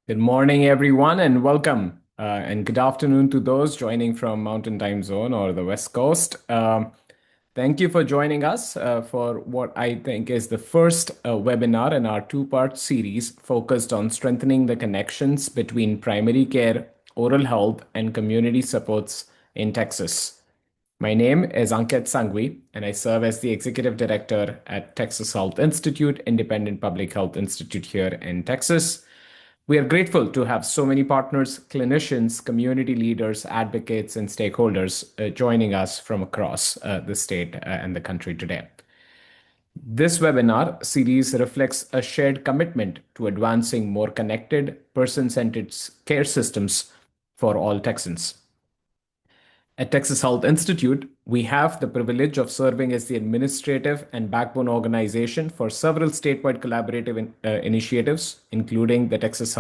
Good morning, everyone, and welcome. And good afternoon to those joining from Mountain Time Zone or the West Coast. Thank you for joining us for what I think is the first webinar in our two-part series focused on strengthening the connections between primary care, oral health, and community supports in Texas. My name is Ankit Sangvi, and I serve as the Executive Director at Texas Health Institute, independent public health institute here in Texas. We are grateful to have so many partners, clinicians, community leaders, advocates, and stakeholders joining us from across the state and the country today. This webinar series reflects a shared commitment to advancing more connected, person-centered care systems for all Texans. At Texas Health Institute, we have the privilege of serving as the administrative and backbone organization for several statewide collaborative initiatives, including the Texas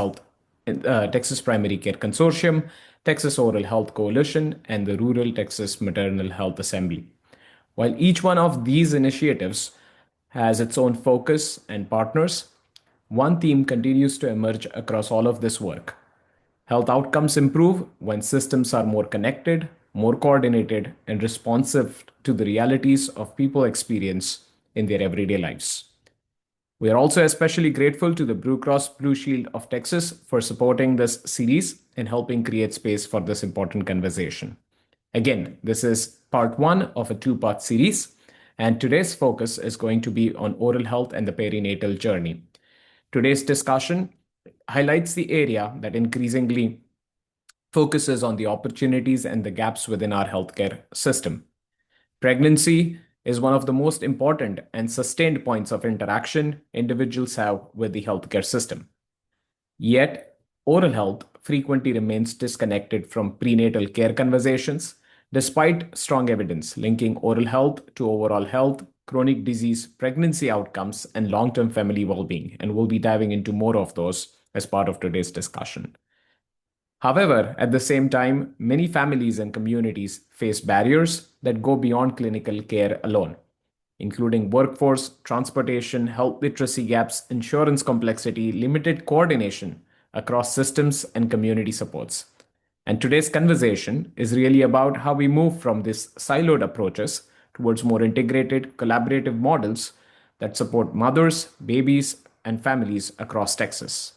Primary Care Consortium, Texas Oral Health Coalition, and the Rural Texas Maternal Health Assembly. While each one of these initiatives has its own focus and partners, one theme continues to emerge across all of this work. Health outcomes improve when systems are more connected, more coordinated, and responsive to the realities of people experience in their everyday lives. We are also especially grateful to the Blue Cross Blue Shield of Texas for supporting this series and helping create space for this important conversation. Again, this is part one of a two-part series, and today's focus is going to be on oral health and the perinatal journey. Today's discussion highlights the area that increasingly focuses on the opportunities and the gaps within our healthcare system. Pregnancy is one of the most important and sustained points of interaction individuals have with the healthcare system. Yet, oral health frequently remains disconnected from prenatal care conversations, despite strong evidence linking oral health to overall health, chronic disease, pregnancy outcomes, and long term family well being. And we'll be diving into more of those as part of today's discussion. However, at the same time, many families and communities face barriers that go beyond clinical care alone, including workforce, transportation, health literacy gaps, insurance complexity, limited coordination across systems, and community supports. And today's conversation is really about how we move from these siloed approaches towards more integrated, collaborative models that support mothers, babies, and families across Texas.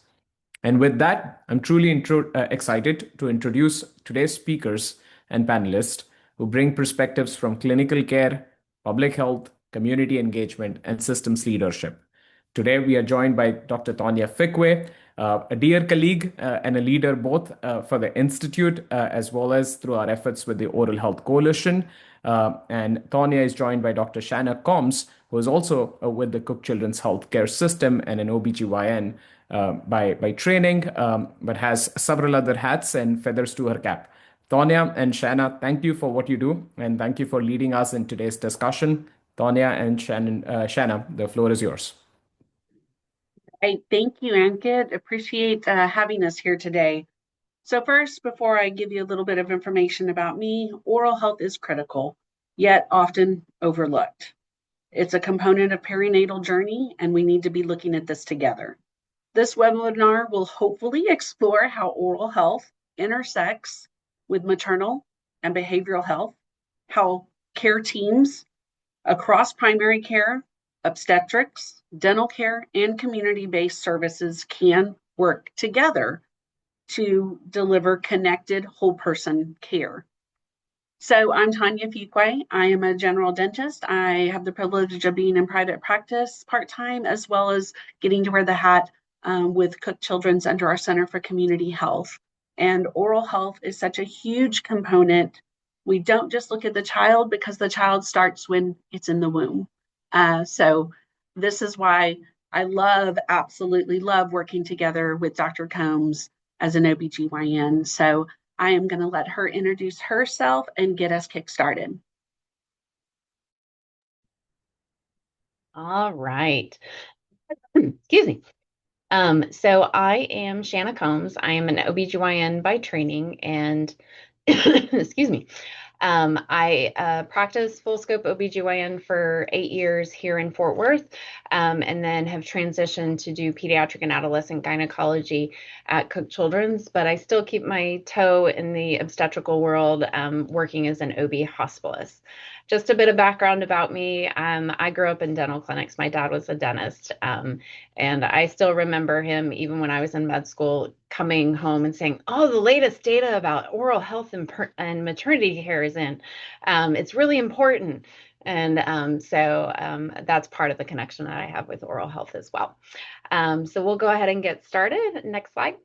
And with that, I'm truly excited to introduce today's speakers and panelists who bring perspectives from clinical care, public health, community engagement, and systems leadership. Today, we are joined by Dr. Tanya Fickway, a dear colleague and a leader both for the Institute as well as through our efforts with the Oral Health Coalition. And Tanya is joined by Dr. Shanna Combs, who is also with the Cook Children's Healthcare System and an OBGYN by training, but has several other hats and feathers to her cap. Tanya and Shanna, thank you for what you do, and thank you for leading us in today's discussion. Tanya and Shanna, the floor is yours. Thank you, Ankit. Appreciate having us here today. So first, before I give you a little bit of information about me, oral health is critical, yet often overlooked. It's a component of perinatal journey, and we need to be looking at this together. This webinar will hopefully explore how oral health intersects with maternal and behavioral health, how care teams across primary care, obstetrics, dental care, and community-based services can work together to deliver connected whole person care. So I'm Tanya Fickway. I am a general dentist. I have the privilege of being in private practice part-time, as well as getting to wear the hat with Cook Children's under our Center for Community Health. And oral health is such a huge component. We don't just look at the child because the child starts when it's in the womb. So this is why I absolutely love working together with Dr. Combs as an OBGYN. So I am going to let her introduce herself and get us kick-started. All right. Excuse me. So I am Shanna Combs. I am an OBGYN by training, and excuse me. I practiced full scope OBGYN for 8 years here in Fort Worth, and then have transitioned to do pediatric and adolescent gynecology at Cook Children's, but I still keep my toe in the obstetrical world, working as an OB hospitalist. Just a bit of background about me. I grew up in dental clinics. My dad was a dentist, and I still remember him, even when I was in med school, coming home and saying, "Oh, the latest data about oral health and maternity care is in. It's really important." And that's part of the connection that I have with oral health as well. So we'll go ahead and get started. Next slide.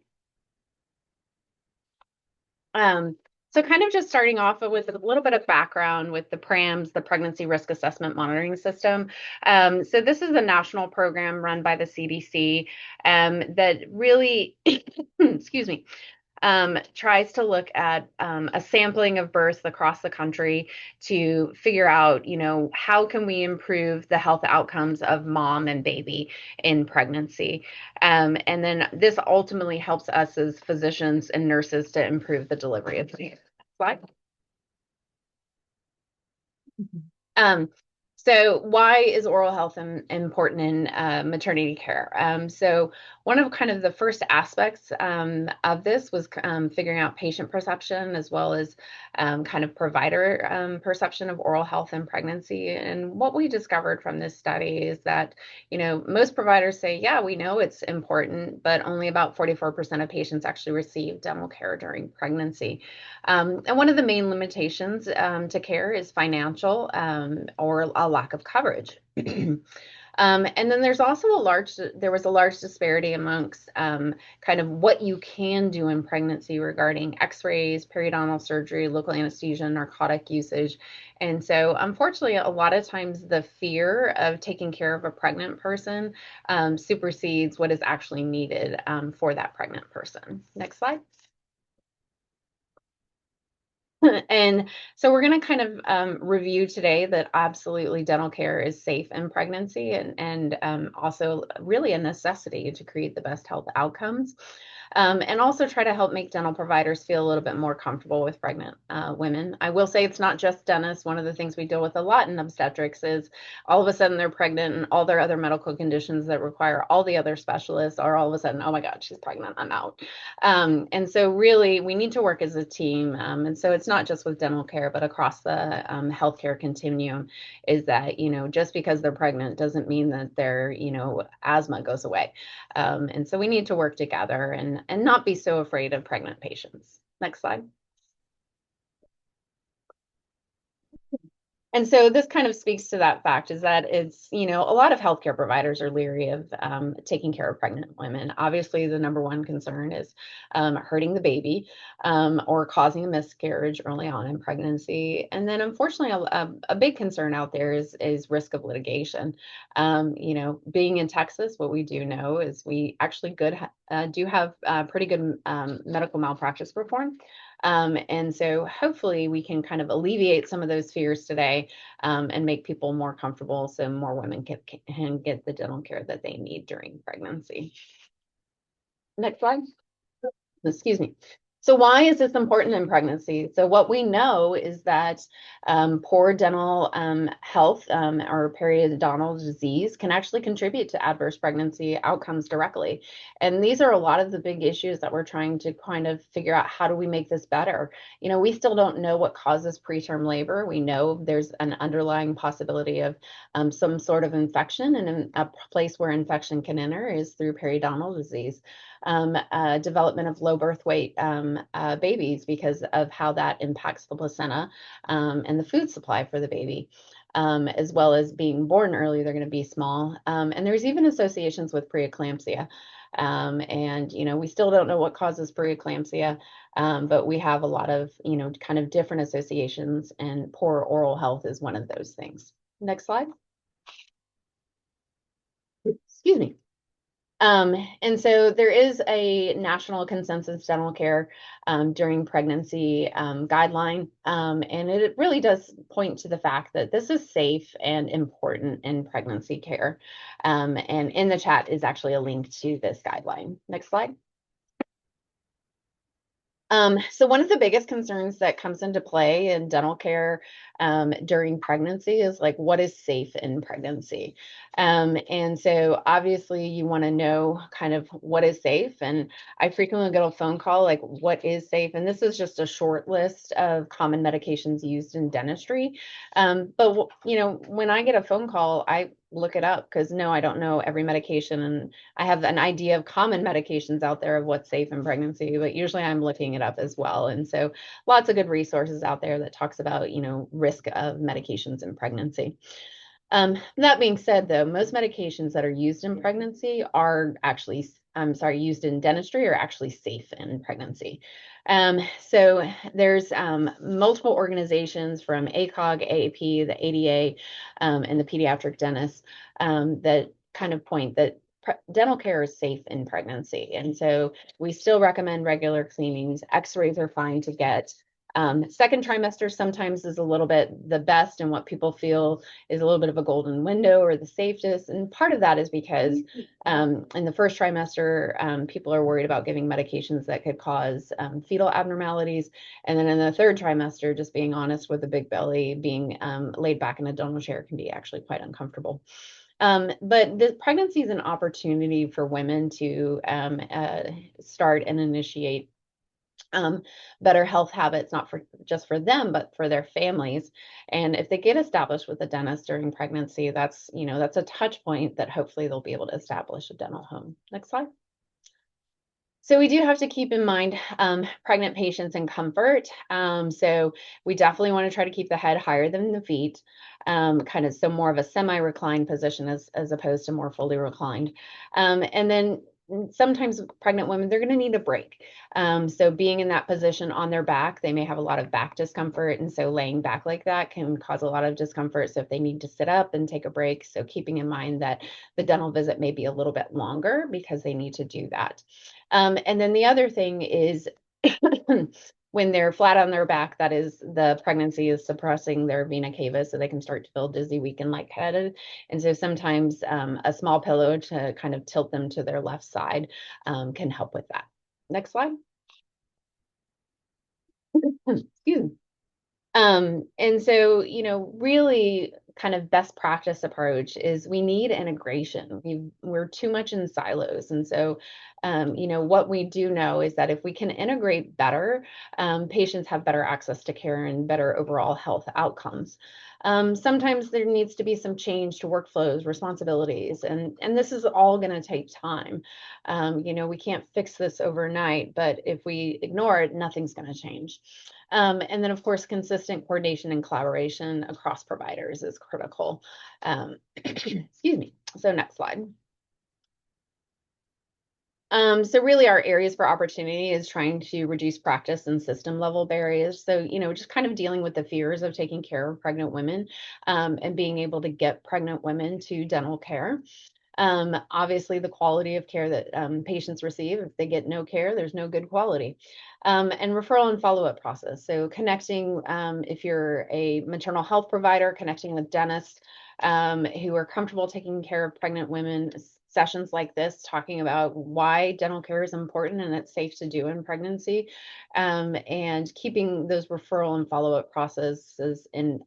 So kind of just starting off with a little bit of background with the PRAMS, the Pregnancy Risk Assessment Monitoring System. So this is a national program run by the CDC, that really, excuse me, tries to look at a sampling of births across the country to figure out, how can we improve the health outcomes of mom and baby in pregnancy. And then this ultimately helps us as physicians and nurses to improve the delivery of the baby. Slide. Um, so why is oral health important in maternity care? So one of kind of the first aspects of this was figuring out patient perception as well as kind of provider perception of oral health in pregnancy. And what we discovered from this study is that, most providers say, yeah, we know it's important, but only about 44% of patients actually receive dental care during pregnancy. And one of the main limitations to care is financial or a lack of coverage. And then there's also there was a large disparity amongst kind of what you can do in pregnancy regarding x-rays, periodontal surgery, local anesthesia, narcotic usage. And so unfortunately, a lot of times the fear of taking care of a pregnant person supersedes what is actually needed for that pregnant person. Next slide. And so we're going to kind of review today that absolutely dental care is safe in pregnancy and also really a necessity to create the best health outcomes. And also try to help make dental providers feel a little bit more comfortable with pregnant women. I will say it's not just dentists. One of the things we deal with a lot in obstetrics is all of a sudden they're pregnant and all their other medical conditions that require all the other specialists are all of a sudden, oh my God, she's pregnant, I'm out. And so really we need to work as a team. And so it's not just with dental care, but across the healthcare continuum is that, just because they're pregnant doesn't mean that their, asthma goes away. And so we need to work together and not be so afraid of pregnant patients. Next slide. And so this kind of speaks to that fact is that it's, a lot of healthcare providers are leery of taking care of pregnant women. Obviously, the number one concern is hurting the baby or causing a miscarriage early on in pregnancy. And then unfortunately, a big concern out there is risk of litigation. Being in Texas, what we do know is we actually do have pretty good medical malpractice reform. And so hopefully we can kind of alleviate some of those fears today and make people more comfortable so more women can get the dental care that they need during pregnancy. Next slide. Excuse me. So why is this important in pregnancy? So what we know is that poor dental health or periodontal disease can actually contribute to adverse pregnancy outcomes directly. And these are a lot of the big issues that we're trying to kind of figure out how do we make this better. We still don't know what causes preterm labor. We know there's an underlying possibility of some sort of infection, and a place where infection can enter is through periodontal disease. Development of low birth weight babies because of how that impacts the placenta and the food supply for the baby. As well as being born early, they're going to be small. And there's even associations with preeclampsia. And, we still don't know what causes preeclampsia, but we have a lot of, kind of different associations, and poor oral health is one of those things. Next slide. Excuse me. And so there is a national consensus dental care during pregnancy guideline, and it really does point to the fact that this is safe and important in pregnancy care. And in the chat is actually a link to this guideline. Next slide. So one of the biggest concerns that comes into play in dental care during pregnancy is like what is safe in pregnancy. And so obviously you want to know kind of what is safe. And I frequently get a phone call like what is safe. And this is just a short list of common medications used in dentistry. But when I get a phone call, I look it up because no, I don't know every medication, and I have an idea of common medications out there of what's safe in pregnancy, but usually I'm looking it up as well. And so lots of good resources out there that talks about, risk of medications in pregnancy. That being said, though, most medications that are used in pregnancy are actually, I'm sorry, used in dentistry are actually safe in pregnancy. So there's multiple organizations from ACOG, AAP, the ADA, and the pediatric dentists that kind of point that dental care is safe in pregnancy. And so we still recommend regular cleanings. X-rays are fine to get. Second trimester sometimes is a little bit the best and what people feel is a little bit of a golden window or the safest. And part of that is because in the first trimester, people are worried about giving medications that could cause fetal abnormalities. And then in the third trimester, just being honest with a big belly, being laid back in a dental chair can be actually quite uncomfortable. But the pregnancy is an opportunity for women to start and initiate better health habits, not for just for them, but for their families. And if they get established with a dentist during pregnancy, that's a touch point that hopefully they'll be able to establish a dental home. Next slide. So we do have to keep in mind pregnant patients and comfort. So we definitely want to try to keep the head higher than the feet, kind of so more of a semi-reclined position as opposed to more fully reclined. And then sometimes pregnant women, they're going to need a break. So being in that position on their back, they may have a lot of back discomfort. And so laying back like that can cause a lot of discomfort. So if they need to sit up and take a break, so keeping in mind that the dental visit may be a little bit longer because they need to do that. And then the other thing is when they're flat on their back, that is the pregnancy is suppressing their vena cava, so they can start to feel dizzy, weak, and lightheaded. And so sometimes a small pillow to kind of tilt them to their left side can help with that. Next slide. Excuse me. And so, really kind of best practice approach is we need integration. We're too much in silos. And so, what we do know is that if we can integrate better, patients have better access to care and better overall health outcomes. Sometimes there needs to be some change to workflows, responsibilities, and this is all going to take time. We can't fix this overnight, but if we ignore it, nothing's going to change. And then, of course, consistent coordination and collaboration across providers is critical. Excuse me. So next slide. So really our areas for opportunity is trying to reduce practice and system level barriers. So, just kind of dealing with the fears of taking care of pregnant women and being able to get pregnant women to dental care. Obviously, the quality of care that patients receive, if they get no care, there's no good quality. And referral and follow-up process. So connecting, if you're a maternal health provider, connecting with dentists who are comfortable taking care of pregnant women, sessions like this, talking about why dental care is important and it's safe to do in pregnancy, and keeping those referral and follow-up processes in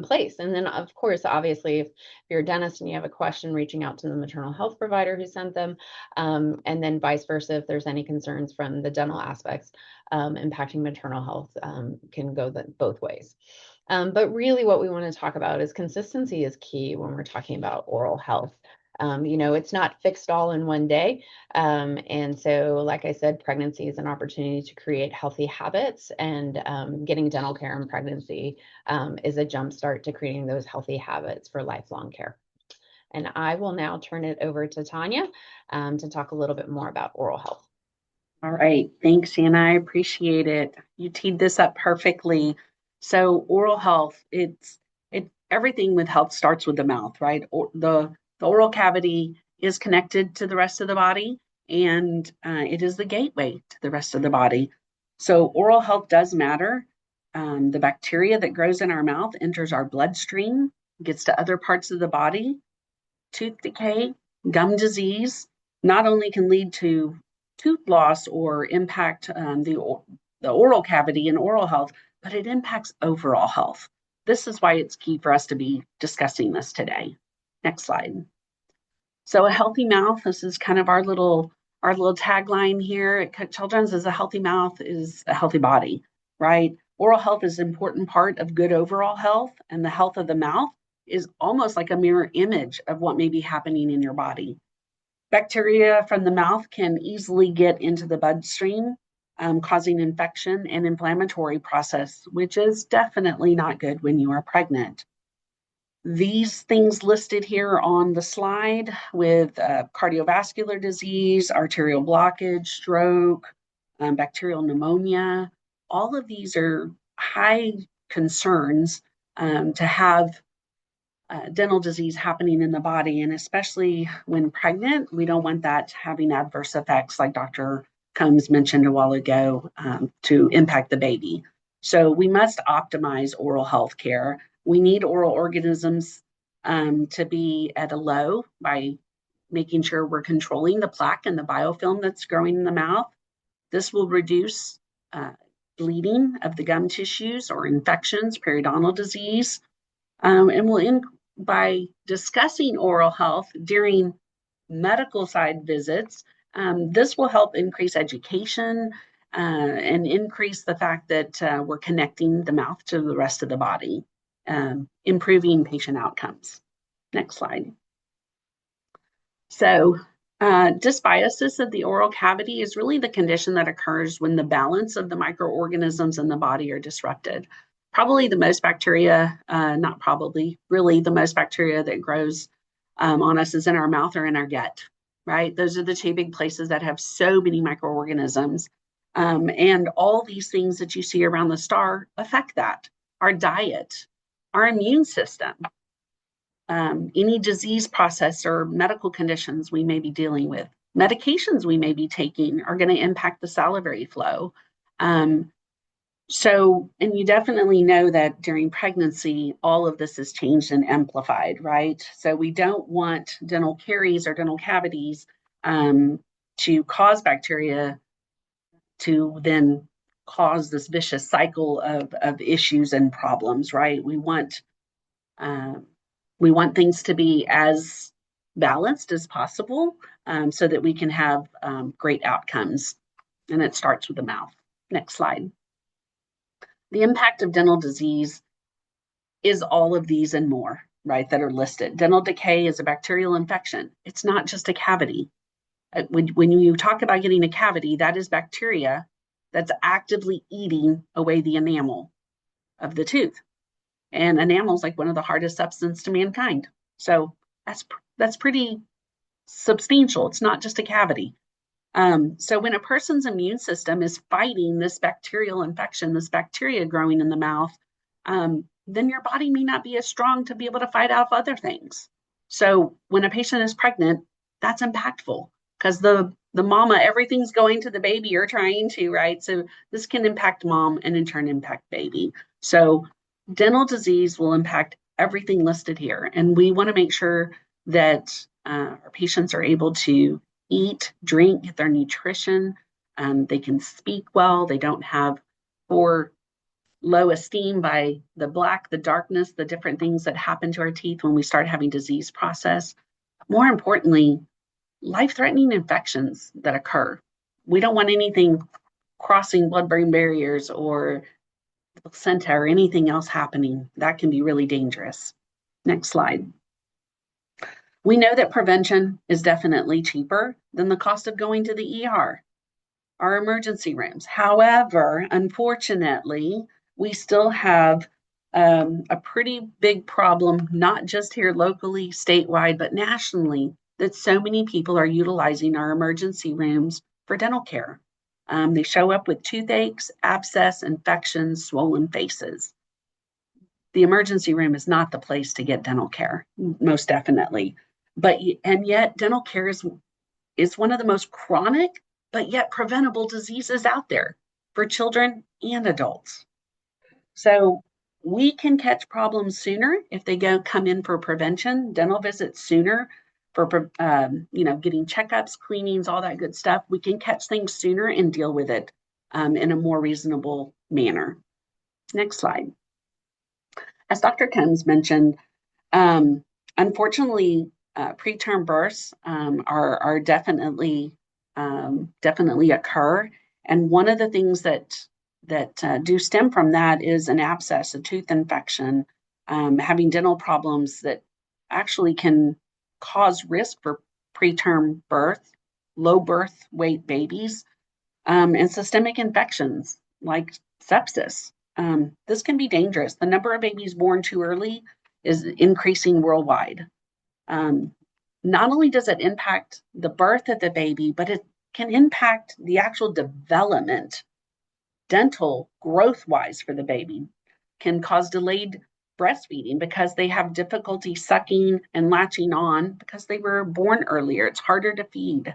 place. And then, of course, obviously, if you're a dentist and you have a question, reaching out to the maternal health provider who sent them, and then vice versa, if there's any concerns from the dental aspects impacting maternal health, can go both ways. But really what we want to talk about is consistency is key when we're talking about oral health. It's not fixed all in one day. And so, like I said, pregnancy is an opportunity to create healthy habits, and getting dental care in pregnancy is a jumpstart to creating those healthy habits for lifelong care. And I will now turn it over to Tanya to talk a little bit more about oral health. All right. Thanks, Anna. I appreciate it. You teed this up perfectly. So oral health, everything with health starts with the mouth, right? The oral cavity is connected to the rest of the body, and it is the gateway to the rest of the body. So oral health does matter. The bacteria that grows in our mouth enters our bloodstream, gets to other parts of the body. Tooth decay, gum disease, not only can lead to tooth loss or impact the oral cavity and oral health, but it impacts overall health. This is why it's key for us to be discussing this today. Next slide. So a healthy mouth, this is kind of our little tagline here at Cook Children's, is a healthy mouth is a healthy body, right? Oral health is an important part of good overall health, and the health of the mouth is almost like a mirror image of what may be happening in your body. Bacteria from the mouth can easily get into the bloodstream, causing infection and inflammatory process, which is definitely not good when you are pregnant. These things listed here on the slide with cardiovascular disease, arterial blockage, stroke, bacterial pneumonia, all of these are high concerns to have dental disease happening in the body. And especially when pregnant, we don't want that having adverse effects like Dr. Combs mentioned a while ago to impact the baby. So we must optimize oral health care. We need oral organisms to be at a low by making sure we're controlling the plaque and the biofilm that's growing in the mouth. This will reduce bleeding of the gum tissues or infections, periodontal disease, and will by discussing oral health during medical side visits, this will help increase education and increase the fact that we're connecting the mouth to the rest of the body, improving patient outcomes. Next slide. So dysbiosis of the oral cavity is really the condition that occurs when the balance of the microorganisms in the body are disrupted. Probably the most bacteria, not probably, really the most bacteria that grows on us is in our mouth or in our gut, right? Those are the two big places that have so many microorganisms. And all these things that you see around the star affect that. Our diet, our immune system, any disease process or medical conditions we may be dealing with, medications we may be taking are going to impact the salivary flow. So, and you definitely know that during pregnancy, all of this is changed and amplified, right? So we don't want dental caries or dental cavities to cause bacteria to then cause this vicious cycle of issues and problems, right? We want things to be as balanced as possible so that we can have great outcomes. And it starts with the mouth. Next slide. The impact of dental disease is all of these and more, right, that are listed. Dental decay is a bacterial infection. It's not just a cavity. When you talk about getting a cavity, that is bacteria that's actively eating away the enamel of the tooth. And enamel is like one of the hardest substances to mankind. So that's pretty substantial. It's not just a cavity. So when a person's immune system is fighting this bacterial infection, this bacteria growing in the mouth, then your body may not be as strong to be able to fight off other things. So when a patient is pregnant, that's impactful because the mama, everything's going to the baby you're trying to, right? So this can impact mom and in turn impact baby. So dental disease will impact everything listed here. And we want to make sure that our patients are able to eat, drink, get their nutrition. They can speak well. They don't have poor, low esteem by the black, the darkness, the different things that happen to our teeth when we start having disease process. More importantly, life-threatening infections that occur. We don't want anything crossing blood-brain barriers or placenta or anything else happening. That can be really dangerous. Next slide. We know that prevention is definitely cheaper than the cost of going to the ER, our emergency rooms. However, unfortunately, we still have a pretty big problem, not just here locally, statewide, but nationally, that so many people are utilizing our emergency rooms for dental care. They show up with toothaches, abscess, infections, swollen faces. The emergency room is not the place to get dental care, most definitely. And yet dental care is one of the most chronic, but yet preventable diseases out there for children and adults. So we can catch problems sooner if they come in for prevention, dental visits sooner for getting checkups, cleanings, all that good stuff. We can catch things sooner and deal with it in a more reasonable manner. Next slide. As Dr. Combs mentioned, unfortunately, preterm births are definitely occur, and one of the things that do stem from that is an abscess, a tooth infection, having dental problems that actually can cause risk for preterm birth, low birth weight babies, and systemic infections like sepsis. This can be dangerous. The number of babies born too early is increasing worldwide. Not only does it impact the birth of the baby, but it can impact the actual development, dental growth wise for the baby, can cause delayed breastfeeding because they have difficulty sucking and latching on because they were born earlier. It's harder to feed.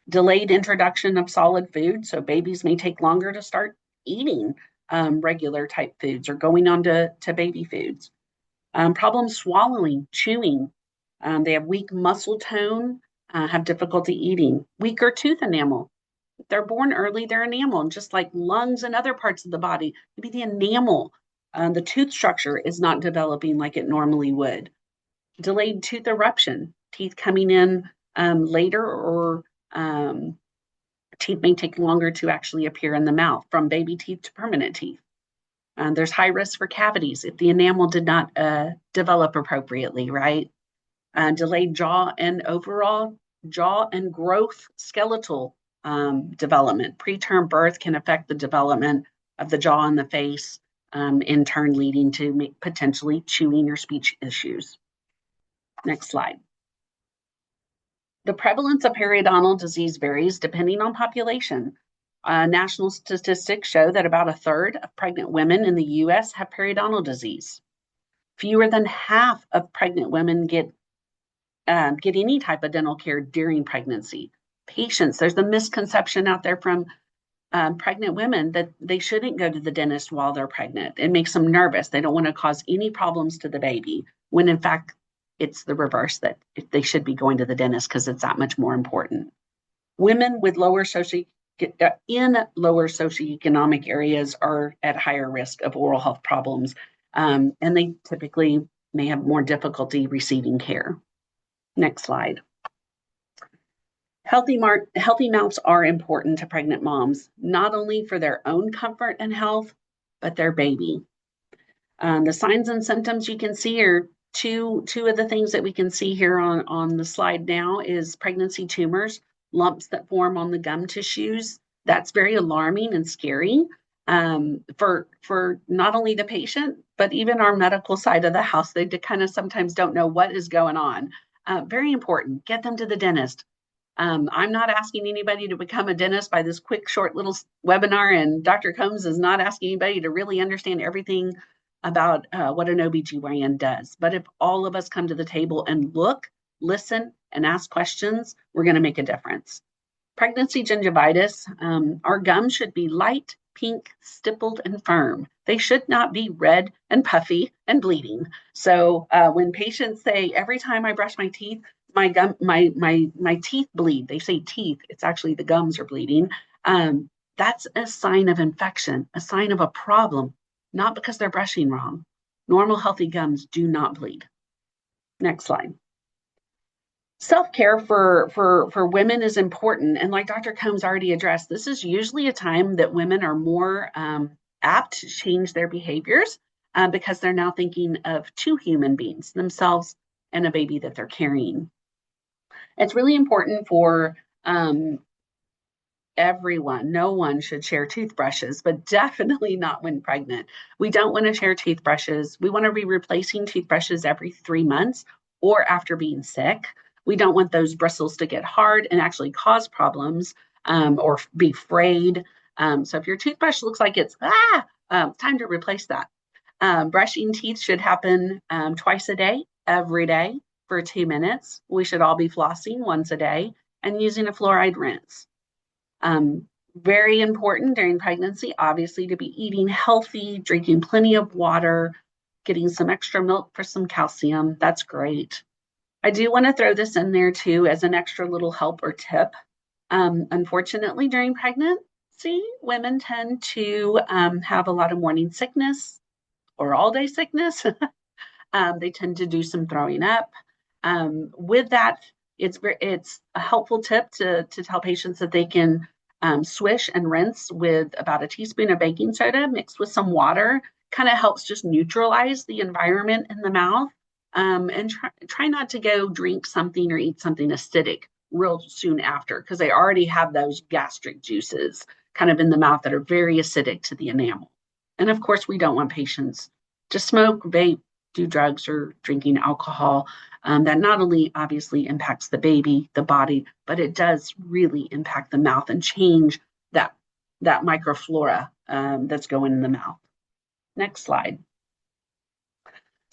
Delayed introduction of solid food, so babies may take longer to start eating regular type foods or going on to baby foods. Problems swallowing, chewing. They have weak muscle tone, have difficulty eating. Weaker tooth enamel. If they're born early, their enamel, just like lungs and other parts of the body, maybe the enamel, the tooth structure is not developing like it normally would. Delayed tooth eruption, teeth coming in later, or teeth may take longer to actually appear in the mouth, from baby teeth to permanent teeth. There's high risk for cavities if the enamel did not develop appropriately, right? Delayed jaw and overall jaw and growth skeletal development. Preterm birth can affect the development of the jaw and the face, in turn leading to potentially chewing or speech issues. Next slide. The prevalence of periodontal disease varies depending on population. National statistics show that about a third of pregnant women in the US have periodontal disease. Fewer than half of pregnant women get any type of dental care during pregnancy. Patients, there's a misconception out there from pregnant women that they shouldn't go to the dentist while they're pregnant. It makes them nervous. They don't want to cause any problems to the baby, when in fact, it's the reverse, that they should be going to the dentist because it's that much more important. Women with lower socioeconomic areas are at higher risk of oral health problems, and they typically may have more difficulty receiving care. Next slide. Healthy mouths are important to pregnant moms, not only for their own comfort and health, but their baby. The signs and symptoms you can see are two of the things that we can see here on the slide now is pregnancy tumors, lumps that form on the gum tissues. That's very alarming and scary for not only the patient, but even our medical side of the house. They kind of sometimes don't know what is going on. Very important. Get them to the dentist. I'm not asking anybody to become a dentist by this quick, short little webinar, and Dr. Combs is not asking anybody to really understand everything about what an OBGYN does. But if all of us come to the table and look, listen, and ask questions, we're going to make a difference. Pregnancy gingivitis, our gums should be light, pink, stippled, and firm. They should not be red and puffy and bleeding. So when patients say, every time I brush my teeth, my teeth bleed, they say teeth, it's actually the gums are bleeding. That's a sign of infection, a sign of a problem, not because they're brushing wrong. Normal, healthy gums do not bleed. Next slide. Self-care for women is important. And like Dr. Combs already addressed, this is usually a time that women are more apt to change their behaviors because they're now thinking of two human beings, themselves and a baby that they're carrying. It's really important for everyone. No one should share toothbrushes, but definitely not when pregnant. We don't want to share toothbrushes. We want to be replacing toothbrushes every 3 months or after being sick. We don't want those bristles to get hard and actually cause problems or be frayed. So if your toothbrush looks like it's time to replace that. Brushing teeth should happen twice a day, every day for 2 minutes. We should all be flossing once a day and using a fluoride rinse. Very important during pregnancy, obviously, to be eating healthy, drinking plenty of water, getting some extra milk for some calcium. That's great. I do want to throw this in there too as an extra little help or tip. Unfortunately, during pregnancy, pregnancy, women tend to have a lot of morning sickness or all day sickness. They tend to do some throwing up. With that, it's a helpful tip to tell patients that they can swish and rinse with about a teaspoon of baking soda mixed with some water. Kind of helps just neutralize the environment in the mouth. And try not to go drink something or eat something acidic real soon after, because they already have those gastric juices kind of in the mouth that are very acidic to the enamel. And of course, we don't want patients to smoke, vape, do drugs, or drinking alcohol. That not only obviously impacts the baby, the body, but it does really impact the mouth and change that microflora that's going in the mouth. Next slide.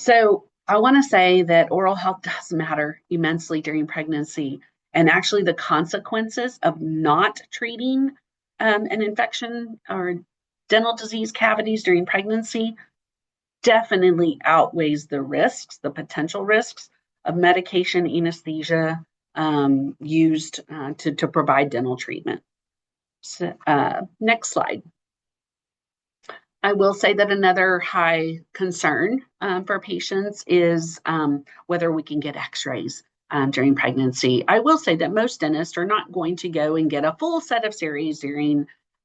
So I want to say that oral health does matter immensely during pregnancy, and actually the consequences of not treating an infection or dental disease cavities during pregnancy definitely outweighs the risks, the potential risks of medication, anesthesia used to provide dental treatment. So, next slide. I will say that another high concern for patients is whether we can get x-rays during pregnancy. I will say that most dentists are not going to go and get a full set of series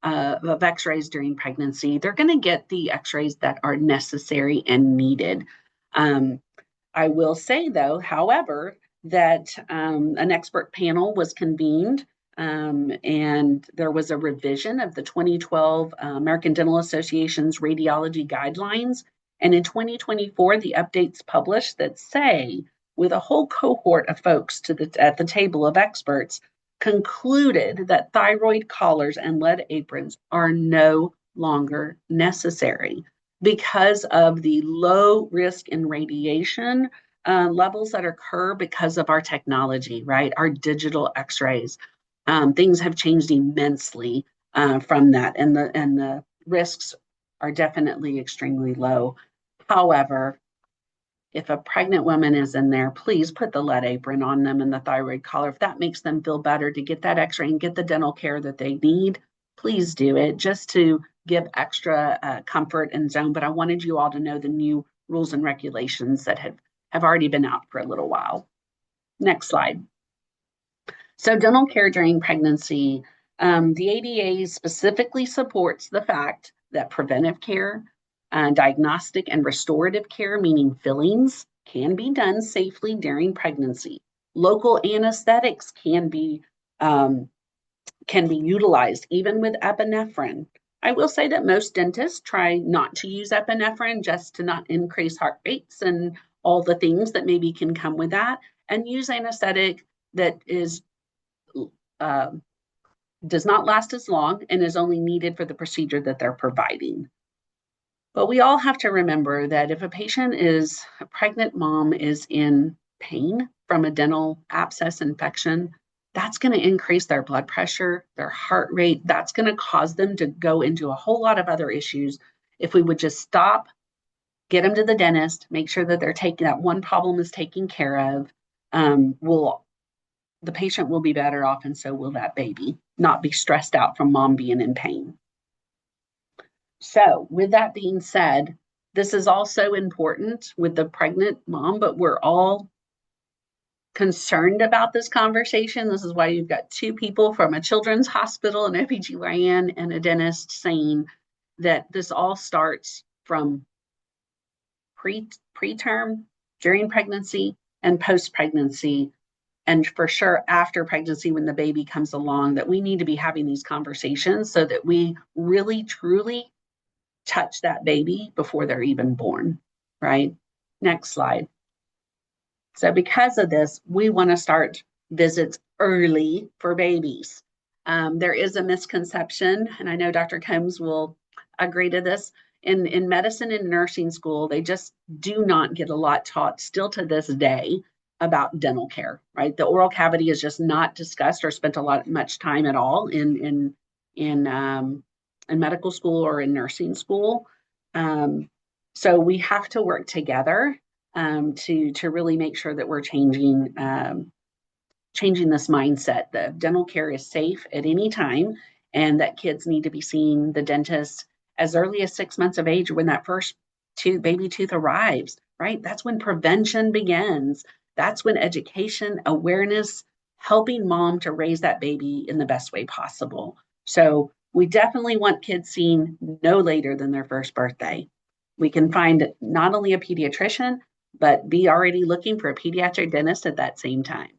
of x-rays during pregnancy. They're going to get the x-rays that are necessary and needed. I will say, though, however, that an expert panel was convened and there was a revision of the 2012 American Dental Association's radiology guidelines. And in 2024, the updates published that say, with a whole cohort of folks at the table of experts, concluded that thyroid collars and lead aprons are no longer necessary because of the low risk in radiation levels that occur because of our technology, right? Our digital x-rays. Things have changed immensely from that, and the risks are definitely extremely low. However, if a pregnant woman is in there, please put the lead apron on them and the thyroid collar. If that makes them feel better to get that x-ray and get the dental care that they need, please do it, just to give extra comfort and zone. But I wanted you all to know the new rules and regulations that have already been out for a little while. Next slide. So dental care during pregnancy, the ADA specifically supports the fact that preventive care, diagnostic and restorative care, meaning fillings, can be done safely during pregnancy. Local anesthetics can be utilized, even with epinephrine. I will say that most dentists try not to use epinephrine just to not increase heart rates and all the things that maybe can come with that, and use anesthetic that does not last as long and is only needed for the procedure that they're providing. But we all have to remember that if a pregnant mom is in pain from a dental abscess infection, that's going to increase their blood pressure, their heart rate. That's going to cause them to go into a whole lot of other issues. If we would just stop, get them to the dentist, make sure that that one problem is taken care of, the patient will be better off, and so will that baby, not be stressed out from mom being in pain. So with that being said, this is also important with the pregnant mom, but we're all concerned about this conversation. This is why you've got two people from a children's hospital, an OBGYN and a dentist, saying that this all starts from preterm, during pregnancy, and post-pregnancy. And for sure, after pregnancy, when the baby comes along, that we need to be having these conversations so that we really, truly touch that baby before they're even born, right? Next slide. So because of this, we want to start visits early for babies. There is a misconception, and I know Dr. Combs will agree to this. In medicine and nursing school, they just do not get a lot taught still to this day about dental care, right? The oral cavity is just not discussed or spent much time at all in medical school or in nursing school. So we have to work together to really make sure that we're changing this mindset. The dental care is safe at any time, and that kids need to be seeing the dentist as early as 6 months of age when that first baby tooth arrives, right? That's when prevention begins. That's when education, awareness, helping mom to raise that baby in the best way possible. So we definitely want kids seen no later than their first birthday. We can find not only a pediatrician, but be already looking for a pediatric dentist at that same time.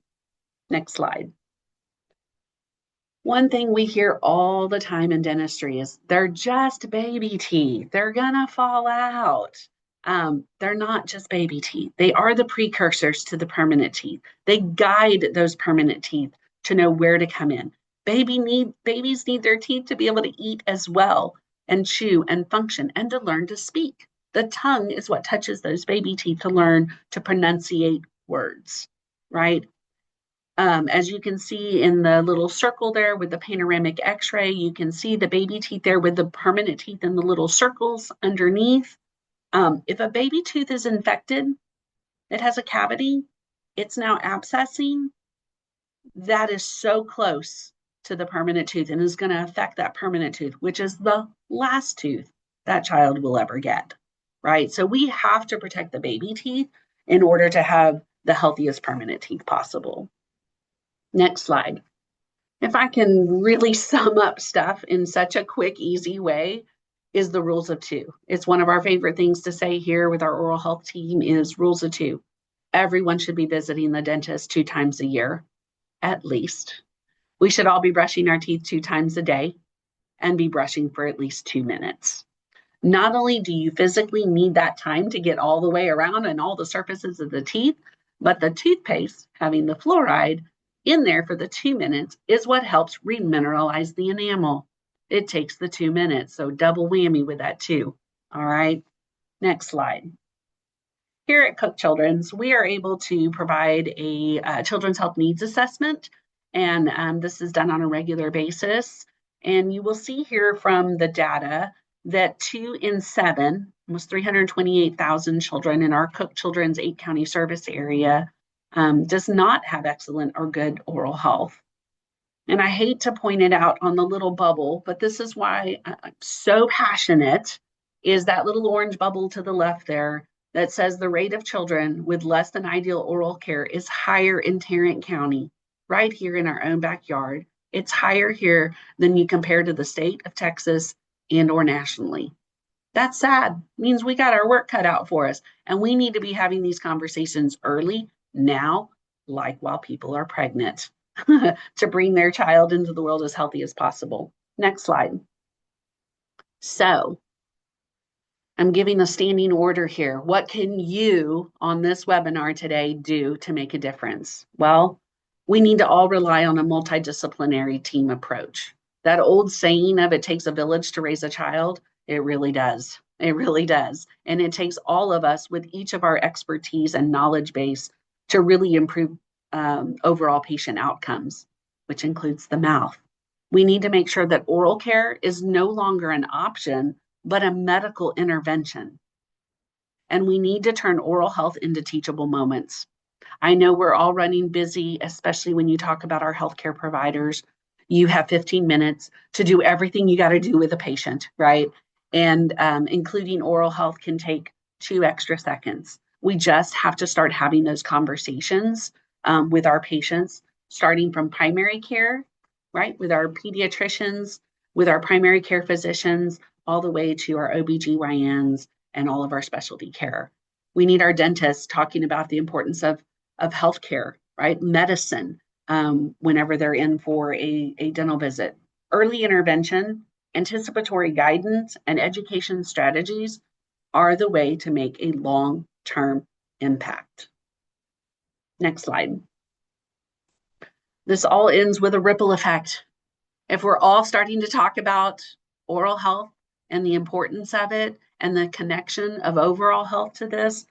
Next slide. One thing we hear all the time in dentistry is they're just baby teeth. They're gonna fall out. They're not just baby teeth. They are the precursors to the permanent teeth. They guide those permanent teeth to know where to come in. Babies need their teeth to be able to eat as well and chew and function and to learn to speak. The tongue is what touches those baby teeth to learn to pronunciate words, right? As you can see in the little circle there with the panoramic x-ray, you can see the baby teeth there with the permanent teeth in the little circles underneath. If a baby tooth is infected, it has a cavity, it's now abscessing, that is so close to the permanent tooth and is going to affect that permanent tooth, which is the last tooth that child will ever get, right? So we have to protect the baby teeth in order to have the healthiest permanent teeth possible. Next slide. If I can really sum up stuff in such a quick, easy way, is the rules of two. It's one of our favorite things to say here with our oral health team is rules of two. Everyone should be visiting the dentist 2 times a year, at least. We should all be brushing our teeth 2 times a day and be brushing for at least 2 minutes. Not only do you physically need that time to get all the way around and all the surfaces of the teeth, but the toothpaste, having the fluoride in there for the 2 minutes, is what helps remineralize the enamel. It takes the 2 minutes, so double whammy with that too. All right, next slide. Here at Cook Children's, we are able to provide a children's health needs assessment, and this is done on a regular basis. And you will see here from the data that 2 in 7, almost 328,000 children in our Cook Children's 8-county service area does not have excellent or good oral health. And I hate to point it out on the little bubble, but this is why I'm so passionate, is that little orange bubble to the left there that says the rate of children with less than ideal oral care is higher in Tarrant County, right here in our own backyard. It's higher here than you compare to the state of Texas and or nationally. That's sad. It means we got our work cut out for us, and we need to be having these conversations early, now, like while people are pregnant, to bring their child into the world as healthy as possible. Next slide. So I'm giving a standing order here. What can you on this webinar today do to make a difference? Well, we need to all rely on a multidisciplinary team approach. That old saying of it takes a village to raise a child, it really does. It really does. And it takes all of us with each of our expertise and knowledge base to really improve overall patient outcomes, which includes the mouth. We need to make sure that oral care is no longer an option, but a medical intervention. And we need to turn oral health into teachable moments. I know we're all running busy, especially when you talk about our healthcare providers. You have 15 minutes to do everything you got to do with a patient, right? And including oral health can take 2 extra seconds. We just have to start having those conversations with our patients, starting from primary care, right? With our pediatricians, with our primary care physicians, all the way to our OBGYNs and all of our specialty care. We need our dentists talking about the importance of healthcare, right? Medicine, whenever they're in for a dental visit. Early intervention, anticipatory guidance, and education strategies are the way to make a long-term impact. Next slide. This all ends with a ripple effect. If we're all starting to talk about oral health and the importance of it and the connection of overall health to this,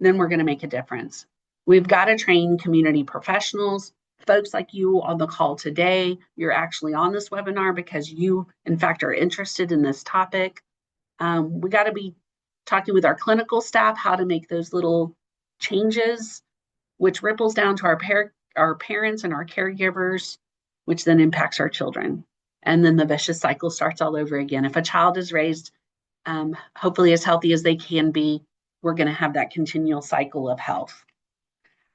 then we're going to make a difference. We've got to train community professionals, folks like you on the call today. You're actually on this webinar because you, in fact, are interested in this topic. We got to be talking with our clinical staff how to make those little changes, which ripples down to our parents and our caregivers, which then impacts our children. and then the vicious cycle starts all over again. If a child is raised hopefully as healthy as they can be, we're going to have that continual cycle of health.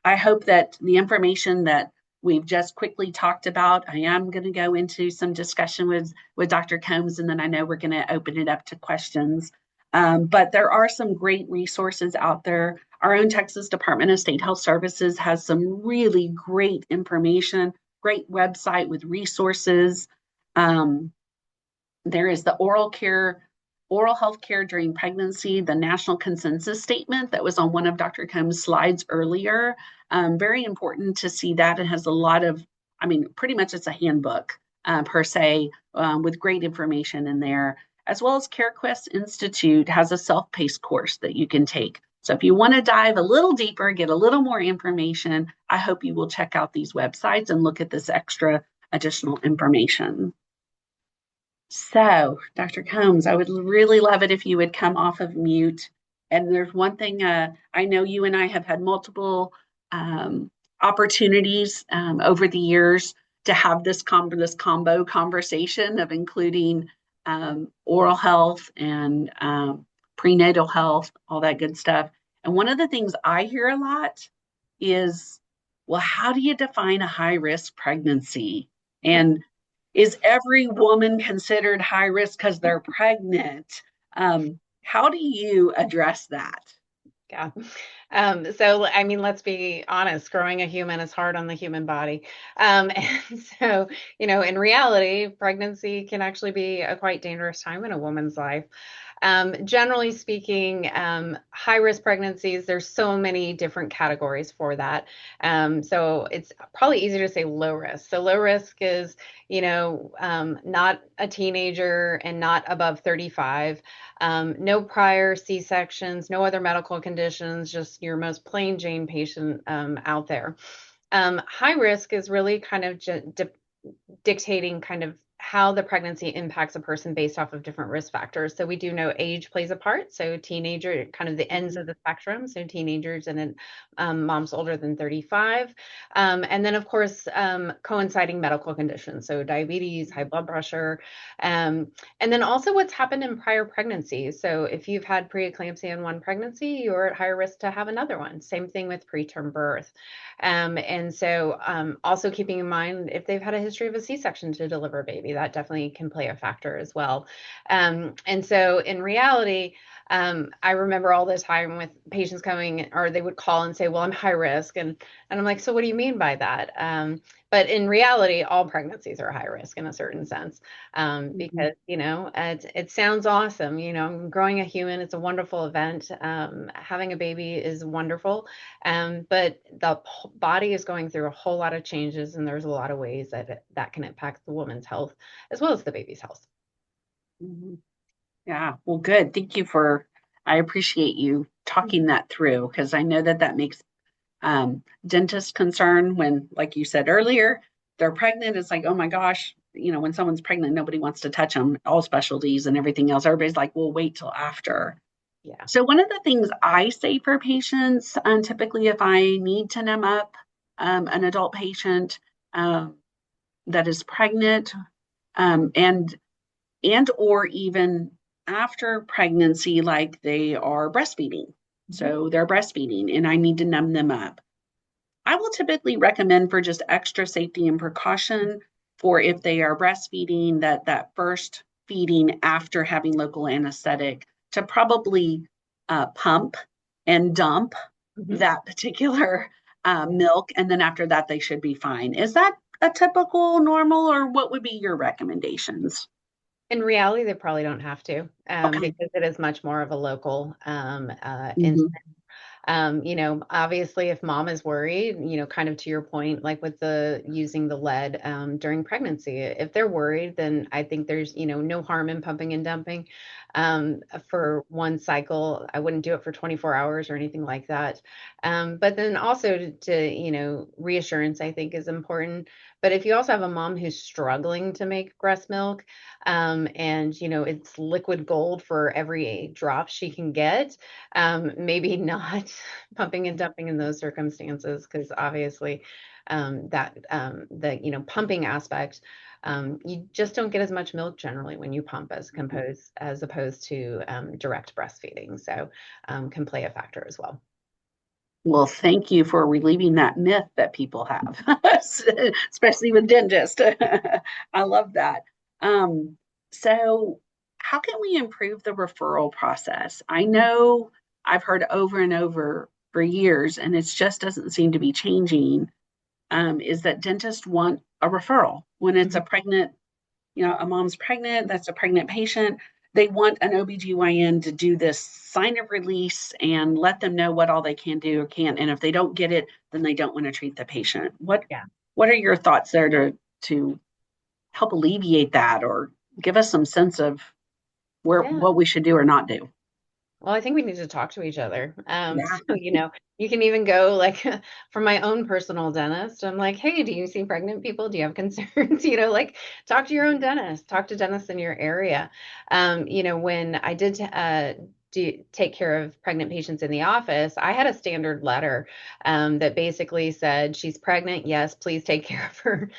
I hope that the information that we've just quickly talked about, I am going to go into some discussion with Dr. Combs, and then I know we're going to open it up to questions. But there are some great resources out there. Our own Texas Department of State Health Services has some really great information, great website with resources. There is the oral health care during pregnancy, the national consensus statement that was on one of Dr. Combs' slides earlier. Very important to see that. It has a lot of, I mean, pretty much it's a handbook per se, with great information in there, as well as CareQuest Institute has a self-paced course that you can take. So if you want to dive a little deeper, get a little more information, I hope you will check out these websites and look at this extra additional information. So, Dr. Combs, I would really love it if you would come off of mute. And there's one thing, I know you and I have had multiple opportunities over the years to have this combo conversation of including oral health and prenatal health, all that good stuff. And one of the things I hear a lot is, well, how do you define a high risk pregnancy? And is every woman considered high risk because they're pregnant? How do you address that? Yeah. So, I mean, let's be honest, growing a human is hard on the human body. And so, in reality, pregnancy can actually be a quite dangerous time in a woman's life. Generally speaking, high risk pregnancies, there's so many different categories for that. So it's probably easier to say low risk. So low risk is, not a teenager and not above 35, no prior C-sections, no other medical conditions, just your most plain Jane patient out there. High risk is really kind of dictating kind of how the pregnancy impacts a person based off of different risk factors. So we do know age plays a part. So teenager, kind of the ends of the spectrum. So teenagers and then moms older than 35. And then of course, coinciding medical conditions. So diabetes, high blood pressure. And then also what's happened in prior pregnancies. So if you've had preeclampsia in one pregnancy, you're at higher risk to have another one. Same thing with preterm birth. And so also keeping in mind if they've had a history of a C-section to deliver a baby, that definitely can play a factor as well. And so in reality, I remember all the time with patients coming, or they would call and say, well, I'm high risk. And I'm like, so what do you mean by that? But in reality, all pregnancies are high risk in a certain sense, because, it sounds awesome. Growing a human, it's a wonderful event. Having a baby is wonderful. But the body is going through a whole lot of changes, and there's a lot of ways that can impact the woman's health as well as the baby's health. Mm-hmm. Yeah, well, good. Thank you I appreciate you talking that through, because I know that makes dentists concerned when, like you said earlier, they're pregnant. It's like, oh my gosh, when someone's pregnant, nobody wants to touch them, all specialties and everything else. Everybody's like, we'll wait till after. Yeah. So one of the things I say for patients, typically if I need to numb up an adult patient that is pregnant, and or even after pregnancy, like they are breastfeeding. So they're breastfeeding and I need to numb them up. I will typically recommend, for just extra safety and precaution, for if they are breastfeeding, that first feeding after having local anesthetic, to probably pump and dump that particular milk. And then after that, they should be fine. Is that a typical normal, or what would be your recommendations? In reality, they probably don't have to, Okay. because it is much more of a local Mhm. Obviously if mom is worried, kind of to your point, like with the using the lead during pregnancy, if they're worried, then I think there's, no harm in pumping and dumping for one cycle. I wouldn't do it for 24 hours or anything like that. But then also reassurance, I think, is important. But if you also have a mom who's struggling to make breast milk, and it's liquid gold for every drop she can get, maybe not pumping and dumping in those circumstances, because obviously the pumping aspect You just don't get as much milk generally when you pump as opposed to direct breastfeeding. So can play a factor as well. Well, thank you for relieving that myth that people have, especially with dentists. I love that. Um, so, how can we improve the referral process? I know I've heard over and over for years, and it just doesn't seem to be changing. Is that dentists want a referral when it's a pregnant, a mom's pregnant, that's a pregnant patient. They want an OBGYN to do this sign of release and let them know what all they can do or can't. And if they don't get it, then they don't want to treat the patient. Yeah. What are your thoughts there to help alleviate that or give us some sense of Yeah. what we should do or not do? Well, I think we need to talk to each other. Yeah. So, you can even go like for my own personal dentist. I'm like, hey, do you see pregnant people? Do you have concerns? Like talk to your own dentist, talk to dentists in your area. When I did take care of pregnant patients in the office, I had a standard letter that basically said, she's pregnant. Yes, please take care of her.